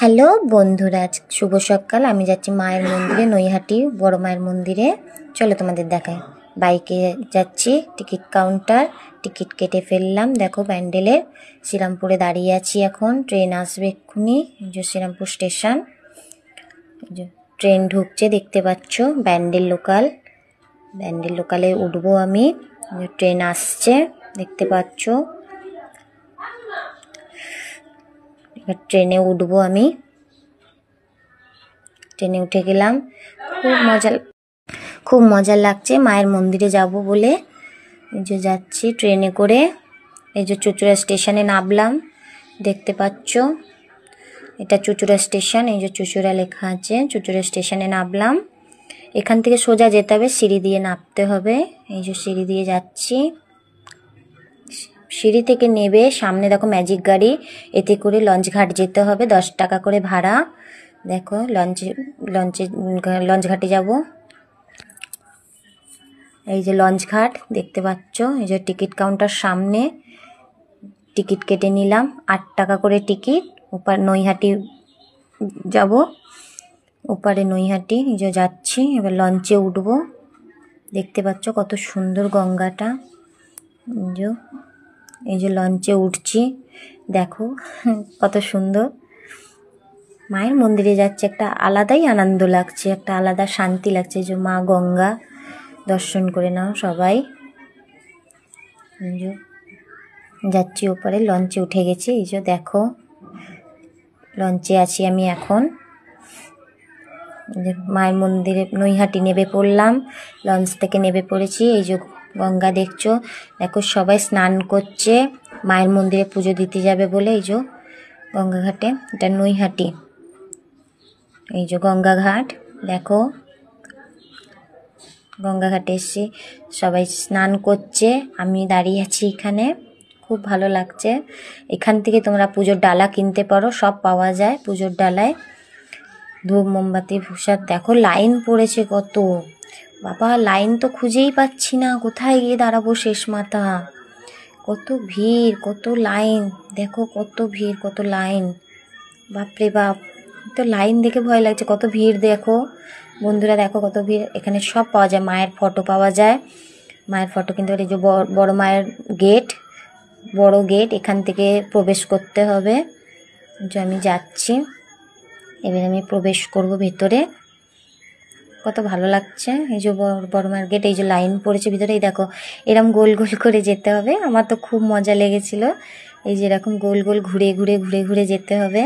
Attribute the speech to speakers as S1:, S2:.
S1: Hello বন্ধুরা, শুভ সকাল। আমি যাচ্ছি মায়ের মন্দিরে, নৈহাটি বড় মায়ের মন্দিরে। চলো তোমাদের দেখাই। বাইকে যাচ্ছি, টিকিট কাউন্টার, টিকিট কেটে ফেললাম। দেখো ব্যান্ডেলের, শ্রীরামপুরে দাঁড়িয়ে আছি এখন। ট্রেন আসবে এক্ষুনি, যে শ্রীরামপুর স্টেশন। ট্রেন ঢুকছে দেখতে পাচ্ছ, ব্যান্ডেল লোকালে উঠবো আমি। ট্রেন আসছে দেখতে পাচ্ছ, ট্রেনে উঠবো আমি। ট্রেনে উঠে গেলাম, খুব মজা লাগছে। মায়ের মন্দিরে যাব বলে এই যে যাচ্ছি ট্রেনে করে। এই যে চুঁচুড়া স্টেশনে নামলাম, দেখতে পাচ্ছ এটা চুঁচুড়া স্টেশন। এই যে চুঁচুড়া লেখা আছে, চুঁচুড়া স্টেশনে নামলাম। এখান থেকে সোজা যেতে হবে, সিঁড়ি দিয়ে নামতে হবে। এই যে সিঁড়ি দিয়ে যাচ্ছি। সিঁড়ি থেকে নেবে সামনে দেখো ম্যাজিক গাড়ি, এতে করে লঞ্চ ঘাট যেতে হবে। 10 টাকা করে ভাড়া। দেখো লঞ্চ ঘাটে যাব। এই যে লঞ্চ ঘাট দেখতে পাচ্ছ। এই যে টিকিট কাউন্টার সামনে, টিকিট কেটে নিলাম। 8 টাকা করে টিকিট। ওপার নৈহাটি যাব, ওপারে নৈহাটি। এই যে যাচ্ছি, এবার লঞ্চে উঠবো। দেখতে পাচ্ছ কত সুন্দর গঙ্গাটা। এই যে লঞ্চে উঠছি, দেখো কত সুন্দর। মায়ের মন্দিরে যাচ্ছে, একটা আলাদাই আনন্দ লাগছে, একটা আলাদা শান্তি লাগছে। যে মা গঙ্গা, দর্শন করে নাও সবাই। যাচ্ছি ওপারে, লঞ্চে উঠে গেছি। এই যে দেখো লঞ্চে আছি আমি এখন। মায়ের মন্দিরে নৈহাটি নেমে পড়লাম, লঞ্চ থেকে নেমে পড়েছি। এই যে গঙ্গা দেখছো, দেখো সবাই স্নান করছে মায়ের মন্দিরে পুজো দিতে যাবে বলে। এই যে গঙ্গা ঘাটে, এটা নৈহাটি। এই যে গঙ্গা ঘাট, দেখো গঙ্গা ঘাটে এসেছি, সবাই স্নান করছে, আমি দাঁড়িয়ে আছি এখানে। খুব ভালো লাগছে। এখান থেকে তোমরা পুজোর ডালা কিনতে পারো, সব পাওয়া যায় পুজোর ডালায়। ধূপ মোমবাতি প্রসাদ। দেখো লাইন পড়েছে কত, বাবা লাইন তো খুঁজেই পাচ্ছি না, কোথায় গিয়ে দাঁড়াবো শেষ মাথা। কত ভিড়, কত লাইন, দেখো কত ভিড়, কত লাইন, বাপরে বাপ। তো লাইন দেখে ভয় লাগছে, কত ভিড় দেখো বন্ধুরা, দেখো কত ভিড়। এখানে সব পাওয়া যায়, মায়ের ফটো পাওয়া যায়। মায়ের ফটো কিন্তু এই যে বড় মায়ের গেট, বড় গেট, এখান থেকে প্রবেশ করতে হবে। যে আমি যাচ্ছি, এবার আমি প্রবেশ করব ভেতরে। কত ভালো লাগছে। এই যে বড় মায়ের গেট, এই যে লাইন পড়েছে ভিতরেই, দেখো এরকম গোল গোল করে যেতে হবে। আমার তো খুব মজা লেগেছিল। এই যে এরকম গোল গোল ঘুরে ঘুরে যেতে হবে।